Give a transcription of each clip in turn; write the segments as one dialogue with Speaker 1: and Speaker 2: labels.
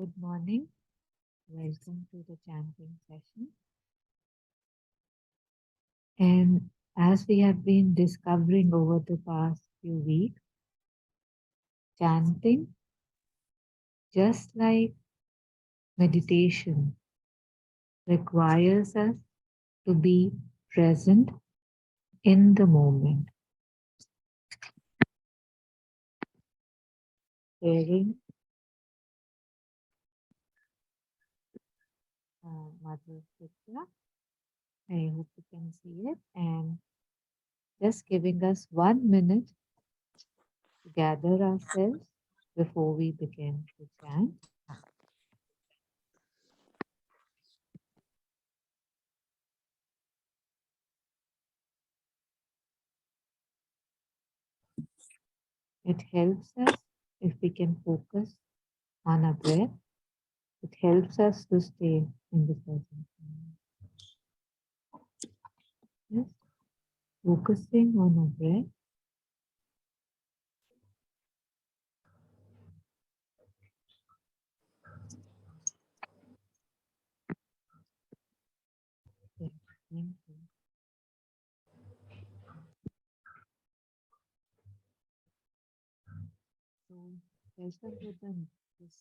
Speaker 1: Good morning. Welcome to the chanting session. And as we have been discovering over the past few weeks, chanting, just like meditation, requires us to be present in the moment, sharing Mother's picture. I hope you can see it. And just giving us 1 minute to gather ourselves before we begin to chant. It helps us if we can focus on our breath. It helps us to stay in the present moment. Yes, focusing on our breath. Yes, thank you. So, welcome to this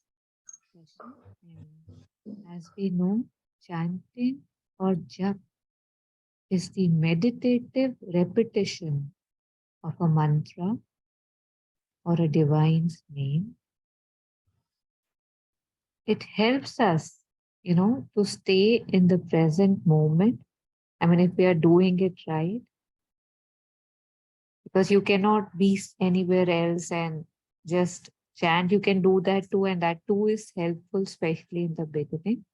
Speaker 1: session. And as we know, chanting or jap is the meditative repetition of a mantra or a divine's name. It helps us, to stay in the present moment. I mean, if we are doing it right, because you cannot be anywhere else and just chant. You can do that too, and that too is helpful, especially in the beginning.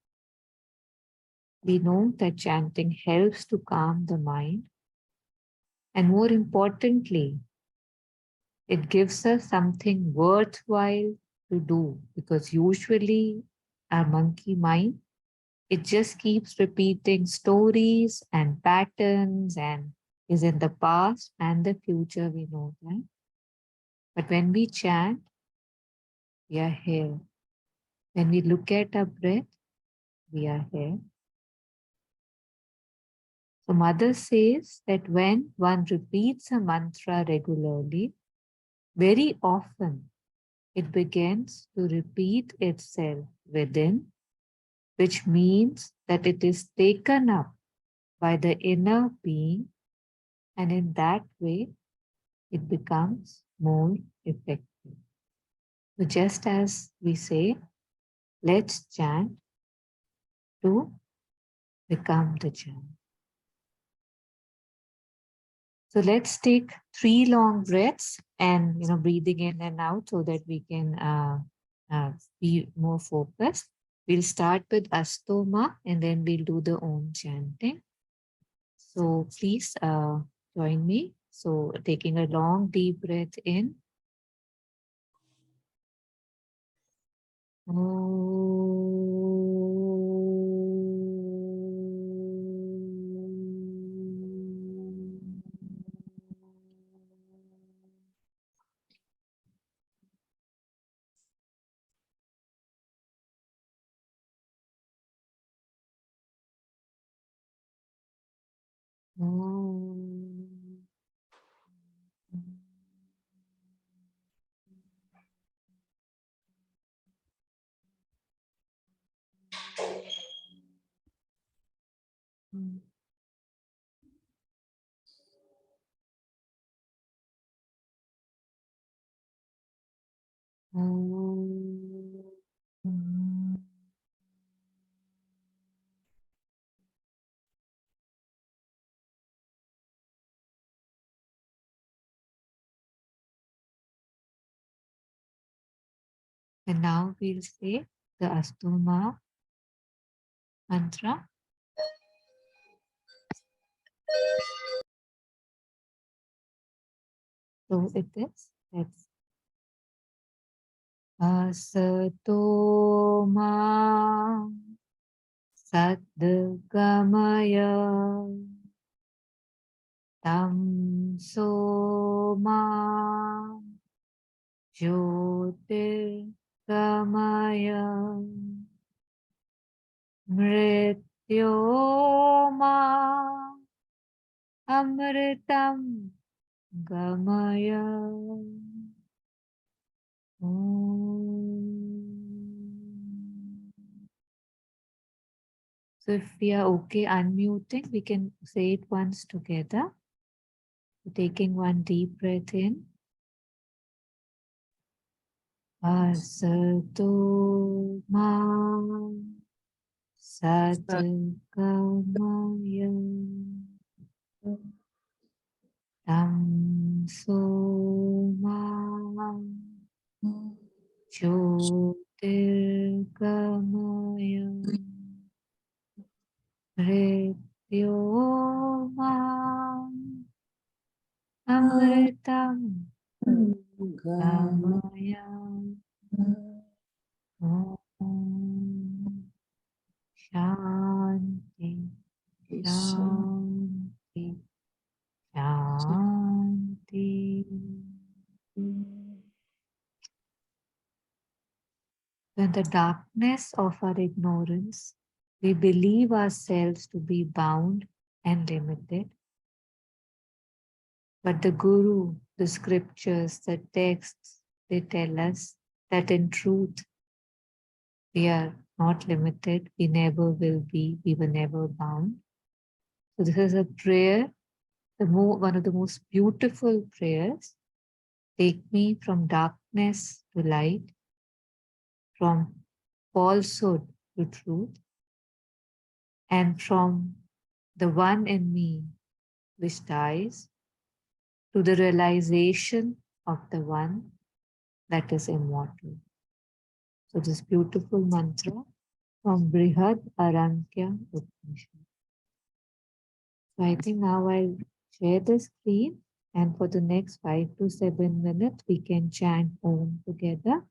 Speaker 1: We know that chanting helps to calm the mind, and more importantly, it gives us something worthwhile to do, because usually our monkey mind, it just keeps repeating stories and patterns and is in the past and the future, we know that. But when we chant, we are here. When we look at our breath, we are here. So Mother says that when one repeats a mantra regularly, very often it begins to repeat itself within, which means that it is taken up by the inner being, and in that way it becomes more effective. So just as we say, let's chant to become the chant. So let's take 3 long breaths and breathing in and out so that we can be more focused. We'll start with Astoma and then we'll do the Om chanting. So please join me. So taking a long deep breath in. And now we'll say the Astoma mantra. So it is, let's Asatoma Sadgamaya Tamsoma Jyotir Gamaya Mrityoma Amritam Gamaya. So if we are okay unmuting, we can say it once together. Taking one deep breath in. Asato ma satgamaya tamso ma jyotirgamaya mrityoma amritam gamaya. Om Shanti, Shanti, Shanti. In the darkness of our ignorance, we believe ourselves to be bound and limited. But the Guru, the scriptures, the texts, they tell us that in truth, we are not limited, we never will be, we were never bound. So this is a prayer, one of the most beautiful prayers. Take me from darkness to light, from falsehood to truth, and from the one in me which dies to the realization of the one that is immortal. So this beautiful mantra from Brihad Arankya Upanishad. So I think now I'll share the screen, and for the next 5 to 7 minutes, we can chant Om together.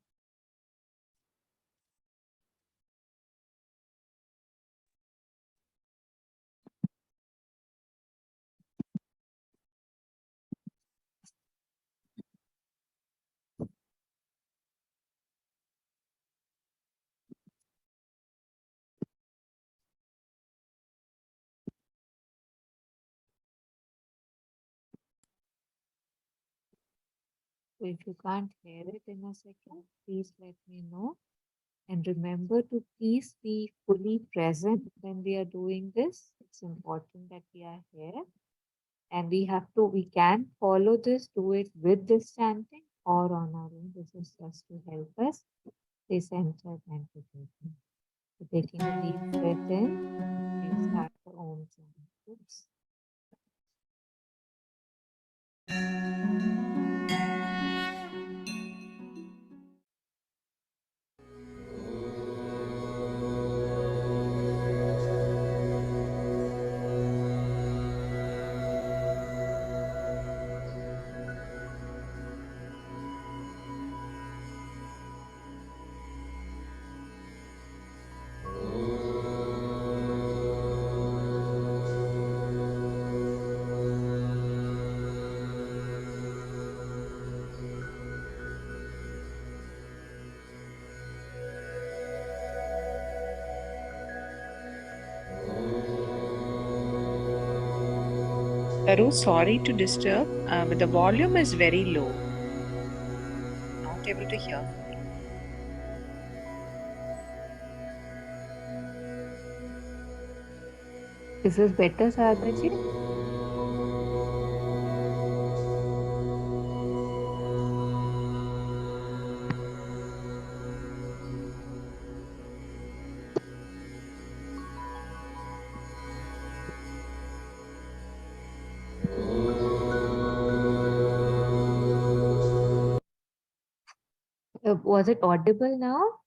Speaker 1: So if you can't hear it in a second, please let me know. And remember to please be fully present when we are doing this. It's important that we are here. And we can follow this, do it with this chanting or on our own. This is just to help us stay centered and together. So taking a deep breath in, we start the Om chant. Oops.
Speaker 2: Taru, sorry to disturb, but the volume is very low. Not able to hear.
Speaker 1: Is this better, Sadhaji? Was it audible now?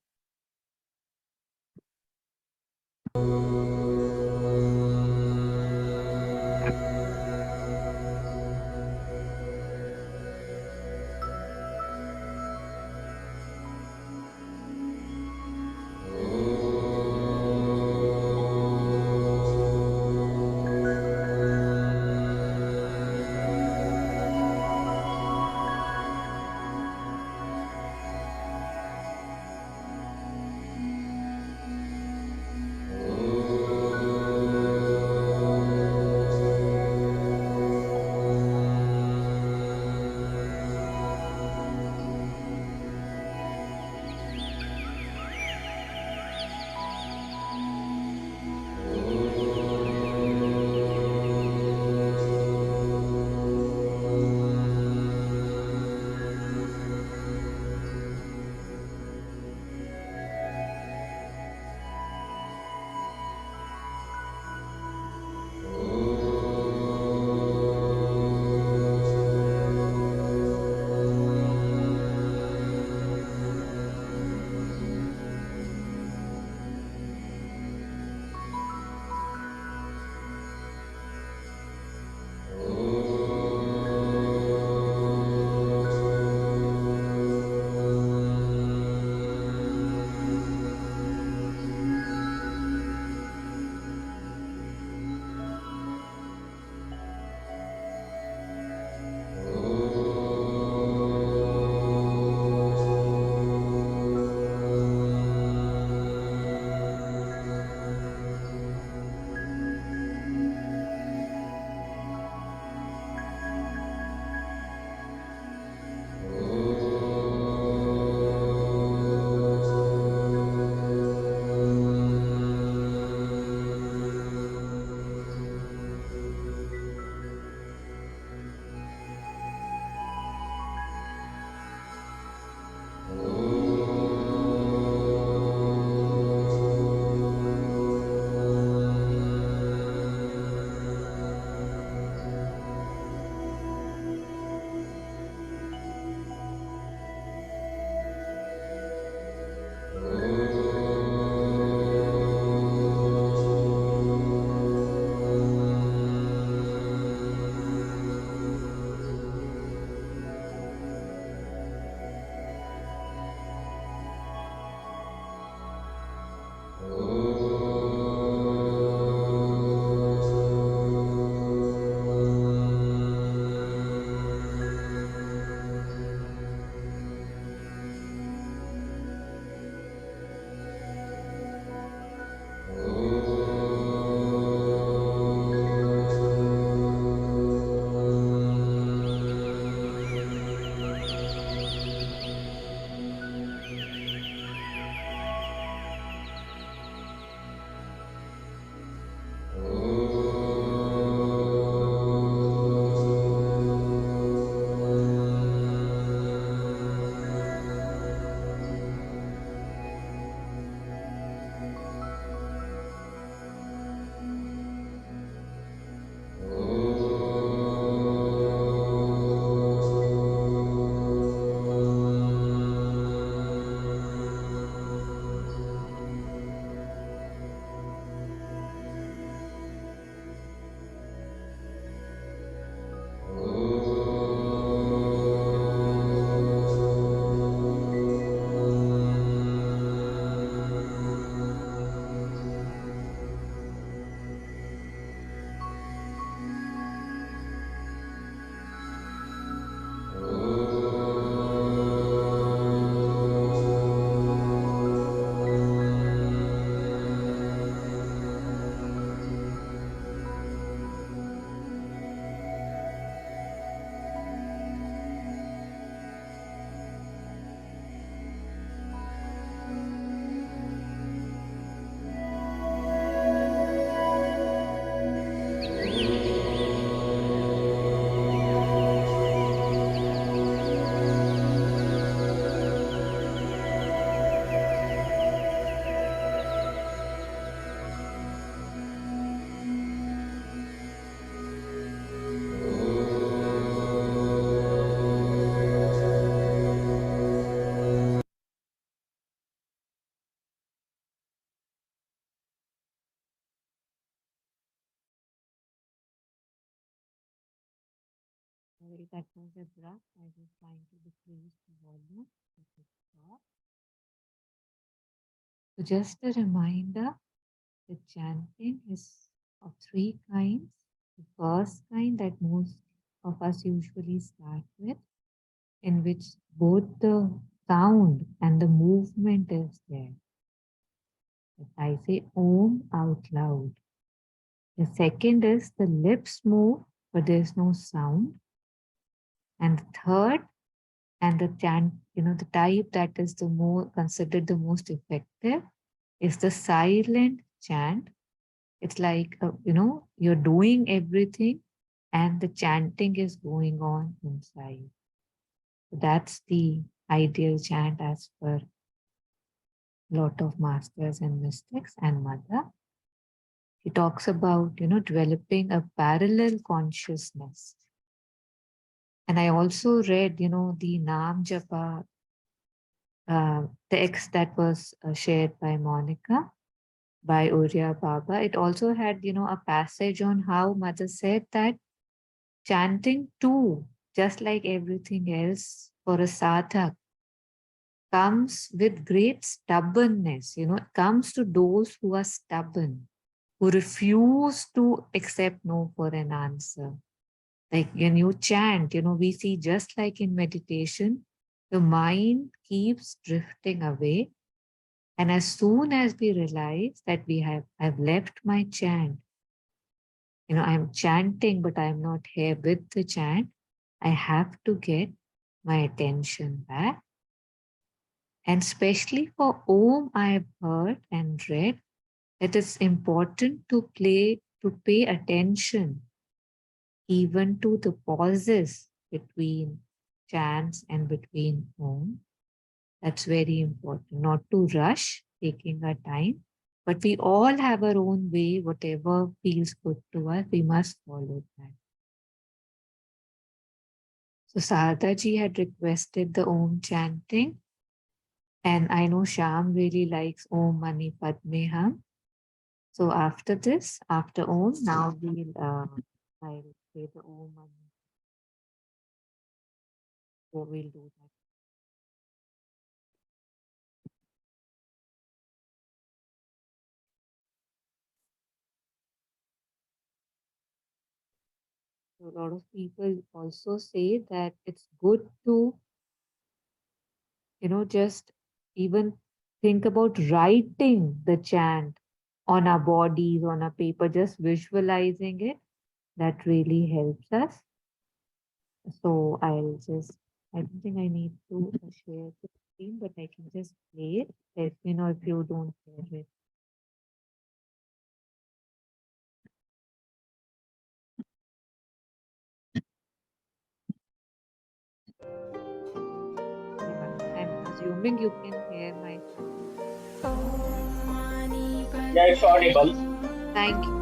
Speaker 1: Well, that was abrupt. I was trying to decrease the volume. Let it stop. So just a reminder, the chanting is of three kinds. The first kind that most of us usually start with, in which both the sound and the movement is there. If I say Om out loud. The second is the lips move, but there's no sound. And the third, and the chant, the type that is the more considered the most effective is the silent chant. It's like, you're doing everything and the chanting is going on inside. So that's the ideal chant as per lot of masters and mystics and mother. He talks about, developing a parallel consciousness. And I also read, the Naam Japa text that was shared by Monica, by Uriya Baba. It also had, a passage on how Mother said that chanting too, just like everything else for a sadhak, comes with great stubbornness. It comes to those who are stubborn, who refuse to accept no for an answer. Like when you chant, we see just like in meditation, the mind keeps drifting away. And as soon as we realize that I've left my chant, I'm chanting, but I'm not here with the chant, I have to get my attention back. And especially for Om, I have heard and read that it's important to pay attention even to the pauses between chants and between Om. That's very important. Not to rush, taking our time, but we all have our own way. Whatever feels good to us, we must follow that. So Sarada ji had requested the Om chanting, and I know Sham really likes Om Mani Padme Hum. So after this, after Om, now I'll say the Om Mani. So we'll do that. So a lot of people also say that it's good to, just even think about writing the chant on our bodies, on a paper, just visualizing it. That really helps us. So I don't think I need to share the screen, but I can just play it. Let me know if you don't hear it. Yeah, I'm assuming you can hear my sound.
Speaker 3: Yeah, it's audible.
Speaker 1: Thank you.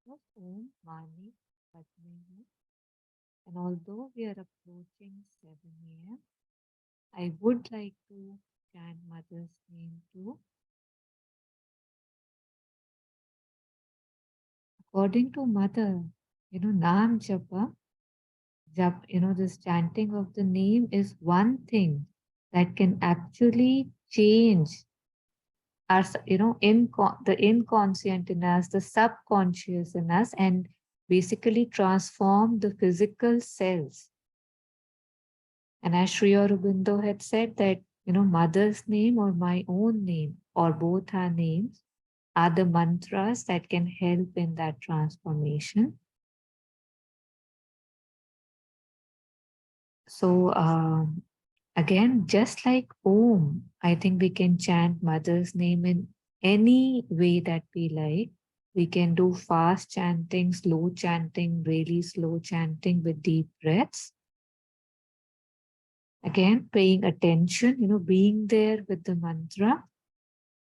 Speaker 1: was Om Mani Padme. And although we are approaching 7 a.m., I would like to chant Mother's name too. According to Mother, Naam Japa, this chanting of the name is one thing that can actually change our, the inconscient in us, the subconscious in us, and basically transform the physical cells. And as Sri Aurobindo had said that, mother's name or my own name or both our names are the mantras that can help in that transformation. So again, just like Om, I think we can chant mother's name in any way that we like. We can do fast chanting, slow chanting, really slow chanting with deep breaths. Again, paying attention, being there with the mantra.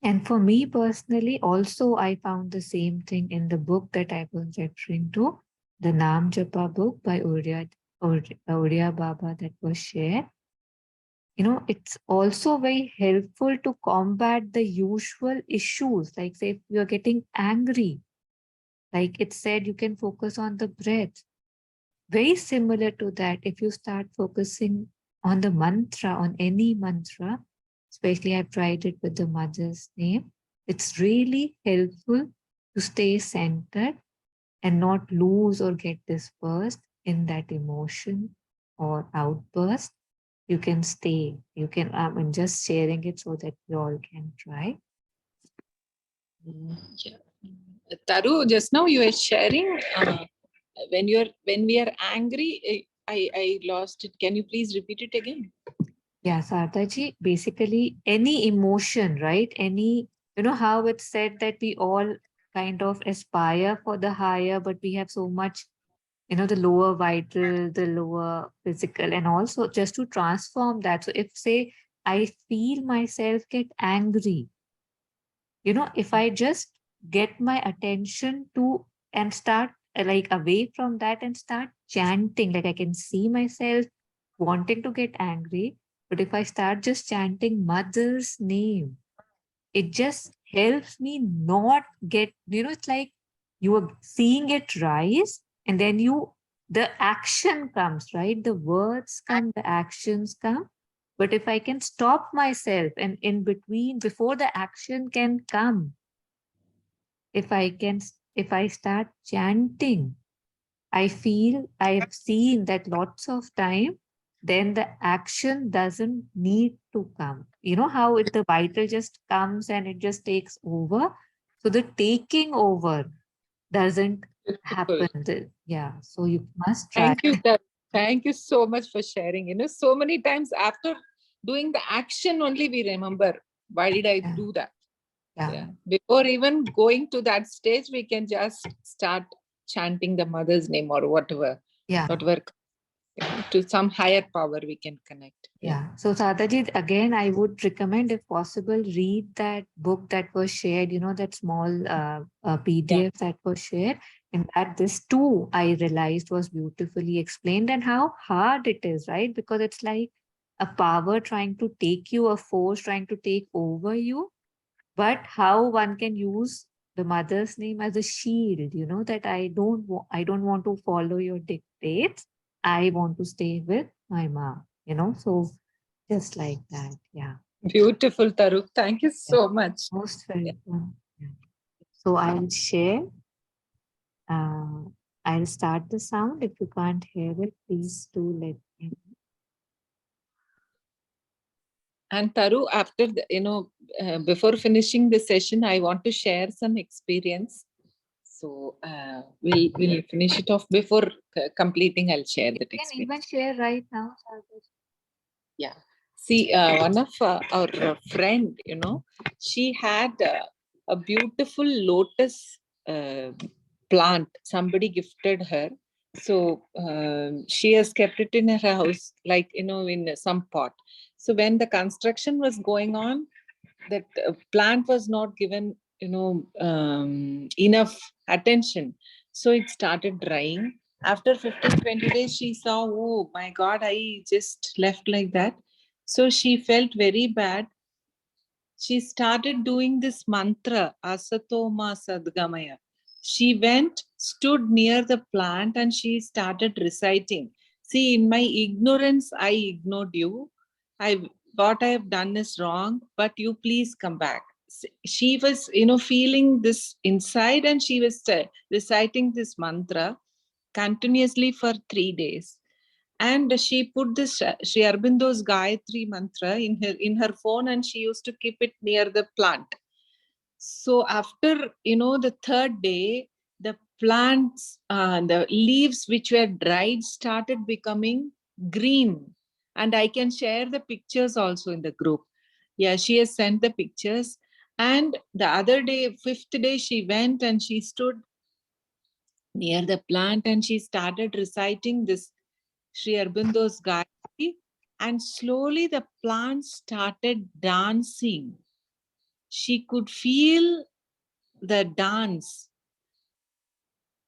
Speaker 1: And for me personally, also, I found the same thing in the book that I was referring to, the Naam Japa book by Uriya Baba that was shared. It's also very helpful to combat the usual issues. Like, say, if you're getting angry, like it said, you can focus on the breath. Very similar to that, if you start focusing on the mantra, on any mantra, especially I've tried it with the mother's name, it's really helpful to stay centered and not lose or get dispersed in that emotion or outburst. You can stay. You can, I'm just sharing it so that we all can try.
Speaker 2: Yeah. Taru, just now you were sharing when we are angry, I lost it. Can you please repeat it again?
Speaker 1: Yeah, Sartaji, basically any emotion, right? Any, how it's said that we all kind of aspire for the higher, but we have so much, the lower vital, the lower physical, and also just to transform that. So if say I feel myself get angry, if I just get my attention to and start like away from that and start chanting, like I can see myself wanting to get angry, but if I start just chanting mother's name, it just helps me not get, it's like you are seeing it rise and then the action comes, right? The words come, the actions come. But if I can stop myself and in between, before the action can come, if I start chanting, I feel I've seen that lots of time, then the action doesn't need to come. You know how the vital just comes and it just takes over. So the taking over doesn't
Speaker 2: Beautiful.
Speaker 1: happen. Yeah. So you must try.
Speaker 2: Thank you, Taru. Thank you so much for sharing. So many times after doing the action only we remember, why did I
Speaker 1: Yeah.
Speaker 2: do that?
Speaker 1: Yeah.
Speaker 2: Yeah. Before even going to that stage, we can just start chanting the mother's name or whatever,
Speaker 1: Yeah.
Speaker 2: whatever to some higher power we can connect. Yeah.
Speaker 1: Yeah. So Sadhji, again, I would recommend, if possible, read that book that was shared, that small
Speaker 2: Yeah.
Speaker 1: PDF that was shared. And that this too, I realized was beautifully explained and how hard it is, right? Because it's like a power trying to take you, a force trying to take over you, but how one can use the mother's name as a shield, that I don't want to follow your dictates. I want to stay with my mom, so just like that. Yeah.
Speaker 2: Beautiful, Taru. Thank you
Speaker 1: Yeah.
Speaker 2: so much.
Speaker 1: Most
Speaker 2: Yeah.
Speaker 1: welcome. Yeah. So uh, I'll start the sound. If you can't hear it, please do let me know.
Speaker 2: And Taru, after before finishing the session, I want to share some experience. So we'll finish it off before completing. I'll share
Speaker 1: You
Speaker 2: that
Speaker 1: can
Speaker 2: experience.
Speaker 1: even share right now, Sargaj.
Speaker 2: Yeah. See, one of our friend, she had a beautiful lotus uh, plant. Somebody gifted her. So she has kept it in her house, like, in some pot. So when the construction was going on, that plant was not given, enough attention. So it started drying. After 15, 20 days, she saw, oh my God, I just left like that. So she felt very bad. She started doing this mantra, Asatoma Sadgamaya. She went, stood near the plant, and she started reciting. See, in my ignorance, I ignored you. I what I have done is wrong, but you please come back. She was, feeling this inside, and she was reciting this mantra continuously for 3 days. And she put this Sri Aurobindo's Gayatri mantra in her phone, and she used to keep it near the plant. So after the third day, the plants, the leaves which were dried started becoming green, and I can share the pictures also in the group. Yeah, she has sent the pictures. And the other day, fifth day, she went and she stood near the plant and she started reciting this Sri Aurobindo's Gayatri, and slowly the plant started dancing. She could feel the dance,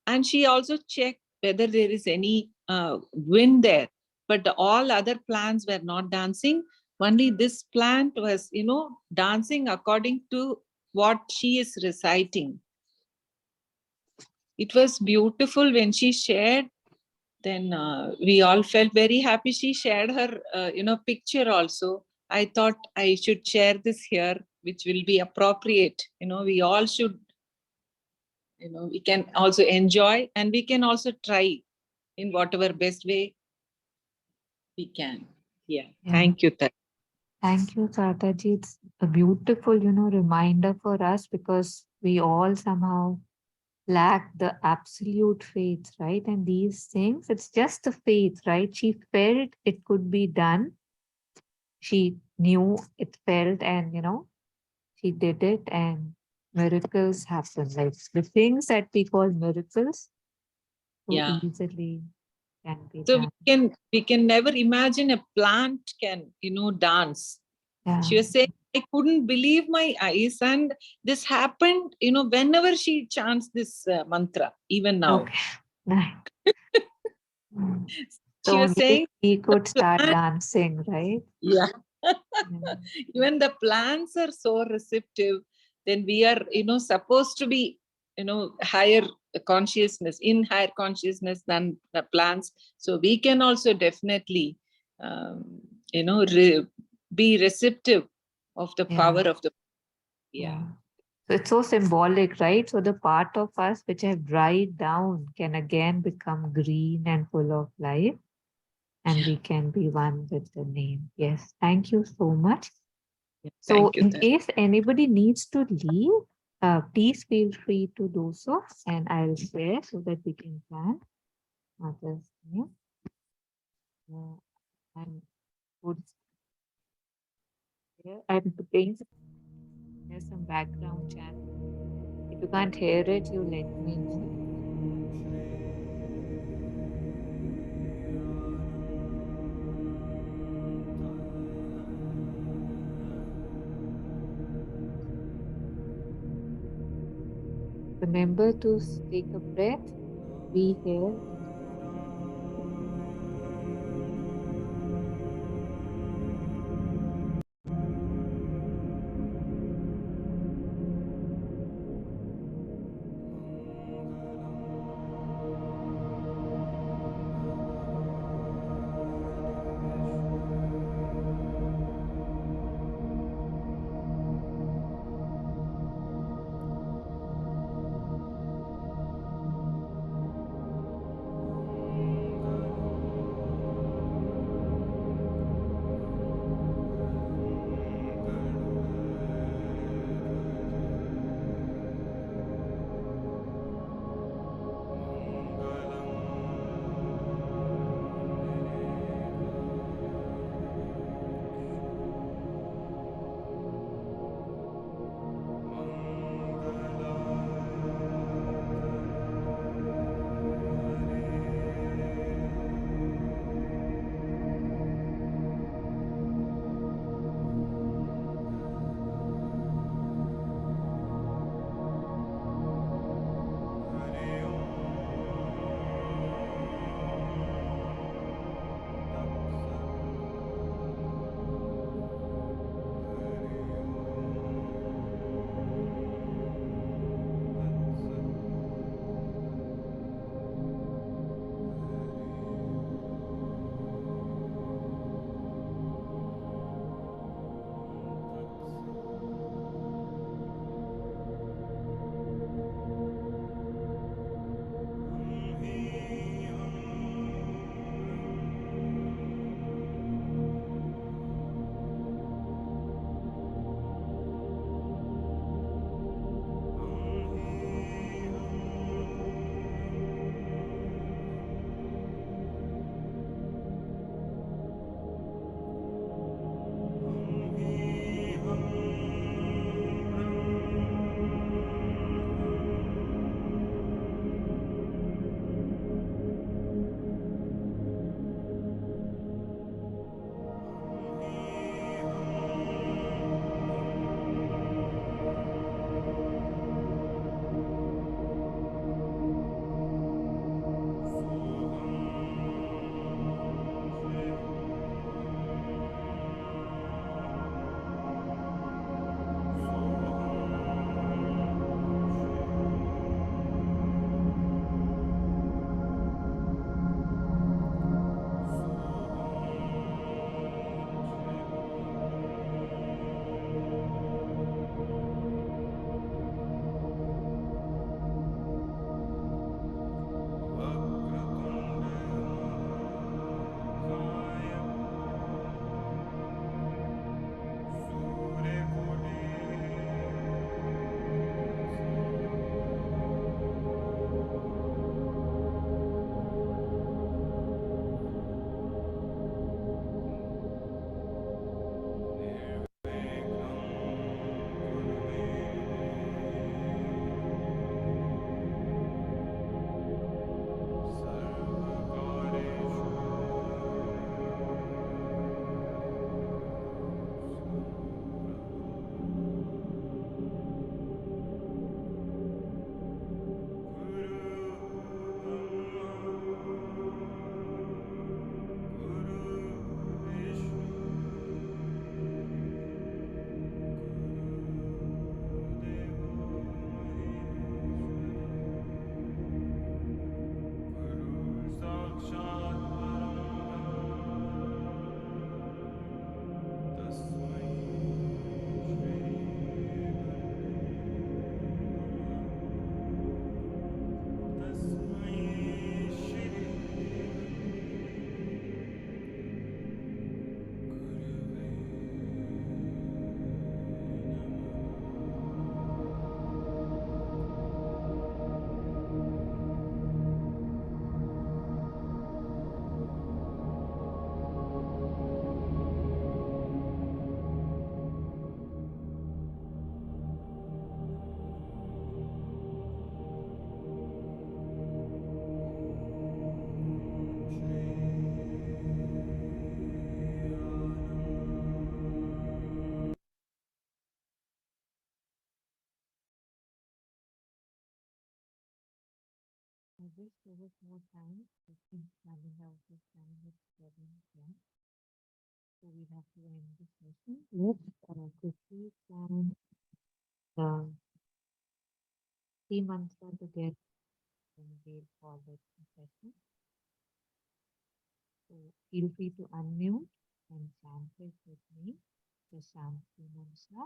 Speaker 2: and she also checked whether there is any wind there. But all other plants were not dancing. Only this plant was, dancing according to what she is reciting. It was beautiful when she shared. Then we all felt very happy. She shared her picture also. I thought I should share this here, which will be appropriate. We all should, we can also enjoy, and we can also try in whatever best way we can. Yeah. Thank you, Tar.
Speaker 1: Thank you, Sartaji. It's a beautiful, reminder for us because we all somehow lack the absolute faith, right? And these things, it's just the faith, right? She felt it could be done. She knew it felt, and she did it, and miracles happen. Like the things that we call miracles so
Speaker 2: Yeah.
Speaker 1: easily can be
Speaker 2: So
Speaker 1: done.
Speaker 2: we can never imagine a plant can, dance.
Speaker 1: Yeah.
Speaker 2: She was saying, I couldn't believe my eyes, and this happened, whenever she chants this mantra, even now.
Speaker 1: Okay. Nice. Mm.
Speaker 2: She
Speaker 1: So
Speaker 2: was
Speaker 1: only
Speaker 2: saying,
Speaker 1: we
Speaker 2: the
Speaker 1: could start
Speaker 2: plant,
Speaker 1: dancing, right?
Speaker 2: yeah.
Speaker 1: Yeah.
Speaker 2: Even the plants are so receptive. Then we are, supposed to be, higher consciousness, in higher consciousness than the plants. So we can also definitely, um, be receptive of the
Speaker 1: Yeah.
Speaker 2: power of the,
Speaker 1: Yeah.
Speaker 2: yeah.
Speaker 1: So it's so symbolic, right? So the part of us which have dried down can again become green and full of life, and
Speaker 2: Yeah.
Speaker 1: we can be one with the name. Yes. Thank you so much.
Speaker 2: Yeah.
Speaker 1: So,
Speaker 2: Thank you,
Speaker 1: in
Speaker 2: Tar.
Speaker 1: case anybody needs to leave, please feel free to do so, and I'll share so that we can plan others. Yeah. And would share. I'm playing. There's some background chant. If you can't hear it, you let me know. Remember to take a breath, be here in the moment. wish there was more time. I think running out of time is 7 p.m. So we have to end the session. Let's quickly plan the 3 months together and we'll follow the session. So feel free to unmute and chant it with me. The Shanti Mantra.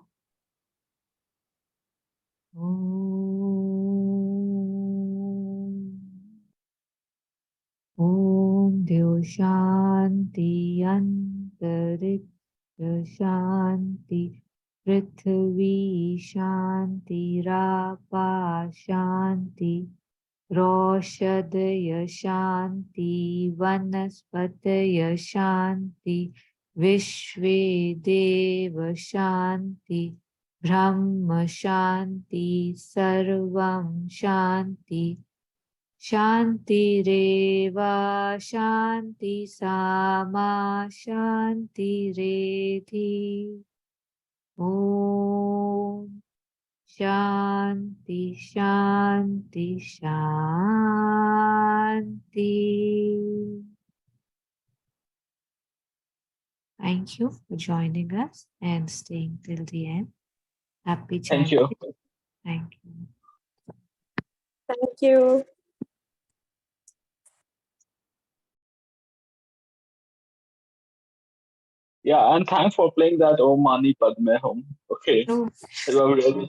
Speaker 1: Om Deo Shanti Antarik Shanti Prithvi Shanti Rapa Shanti Roshadaya Shanti Vanaspataya Shanti Vishve Deva Shanti Brahma Shanti Sarvam Shanti Shanti Reva Shanti Sama Shanti Redhi Om Shanti Shanti Shanti. Thank you for joining us and staying till the end. Happy
Speaker 3: Thank
Speaker 1: chanting.
Speaker 3: you.
Speaker 1: Thank you.
Speaker 4: Thank you.
Speaker 3: Yeah, and thanks for playing that Om Mani Padme Hum. Okay.
Speaker 1: Oh,
Speaker 3: It was really,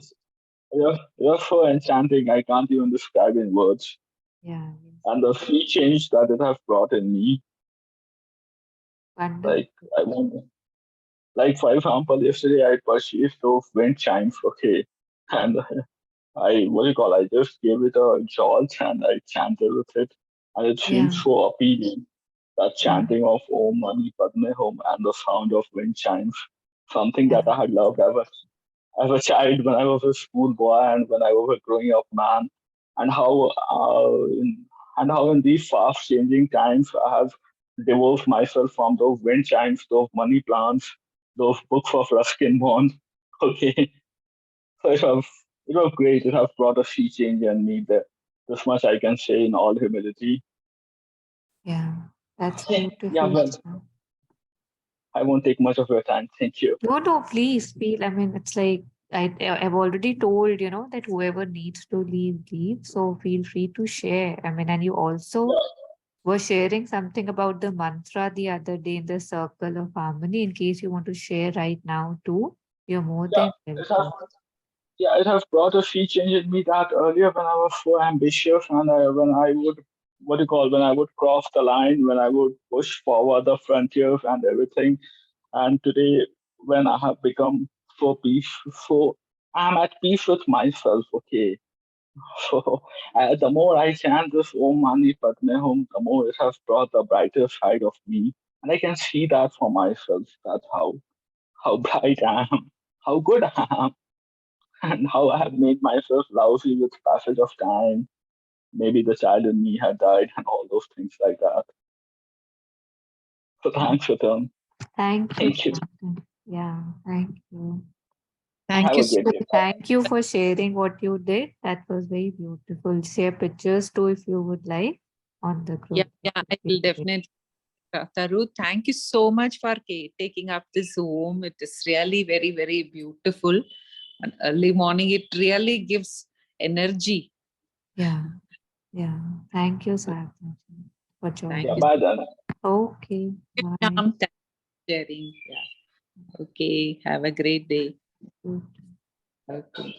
Speaker 3: it was so enchanting. I can't even describe in words.
Speaker 1: yeah, yes.
Speaker 3: And the sea change that it has brought in me,
Speaker 1: Wonderful.
Speaker 3: like I want, like for example, yesterday I purchased those wind chimes. Okay, and I what do you call? I just gave it a jolt and I chanted with it, and it seemed
Speaker 1: Yeah,
Speaker 3: so appealing. That
Speaker 1: yeah,
Speaker 3: chanting of Om Mani Padme Hum and the sound of wind chimes, something that
Speaker 1: yeah,
Speaker 3: I had loved ever as a child when I was a schoolboy and when I was a growing up man, and how in these fast changing times I have divorced myself from those wind chimes, those money plants, those books of Ruskin Bond. Okay, so it was great. It has brought a sea change in me. This much I can say in all humility.
Speaker 1: yeah. That's
Speaker 3: Yeah,
Speaker 1: beautiful.
Speaker 3: well, I won't take much of your time. Thank you.
Speaker 1: No, no, please feel. I mean, it's like I've already told, that whoever needs to leave, leave. So feel free to share. I mean, and you also were sharing something about the mantra the other day in the circle of harmony. In case you want to share right now too, you're more
Speaker 3: Yeah,
Speaker 1: than
Speaker 3: it has
Speaker 1: welcome.
Speaker 3: yeah, it has brought a sea change in me that earlier when I was so ambitious and when I would, what do you call, when I would cross the line, when I would push forward the frontiers and everything. And today, when I have become so peaceful, so I'm at peace with myself, okay. So the more I chant this Om Mani Padme Hum, the more it has brought the brighter side of me. And I can see that for myself, that how bright I am, how good I am and how I have made myself lousy with passage of time. Maybe the child in me had died and all those things like that. So thanks, Ratan.
Speaker 1: Thank you,
Speaker 3: Thank you.
Speaker 1: Jonathan. Yeah, thank you.
Speaker 2: Thank
Speaker 3: Have
Speaker 2: you
Speaker 3: a
Speaker 2: so
Speaker 3: great day.
Speaker 1: Thank you for sharing what you did. That was very beautiful. Share pictures too if you would like on the
Speaker 2: Yeah,
Speaker 1: group.
Speaker 2: yeah, I will definitely. Taru, thank you so much for taking up this Zoom. It is really very, very beautiful. And early morning, it really gives energy.
Speaker 1: Yeah, yeah. Thank you, Sarthak, for
Speaker 2: Thank
Speaker 3: Yeah,
Speaker 1: joining.
Speaker 2: you.
Speaker 3: bye then.
Speaker 1: Okay, bye.
Speaker 2: Shyam. Thanks for sharing. Yeah. Okay. Have a great day.
Speaker 1: Okay.
Speaker 2: Okay.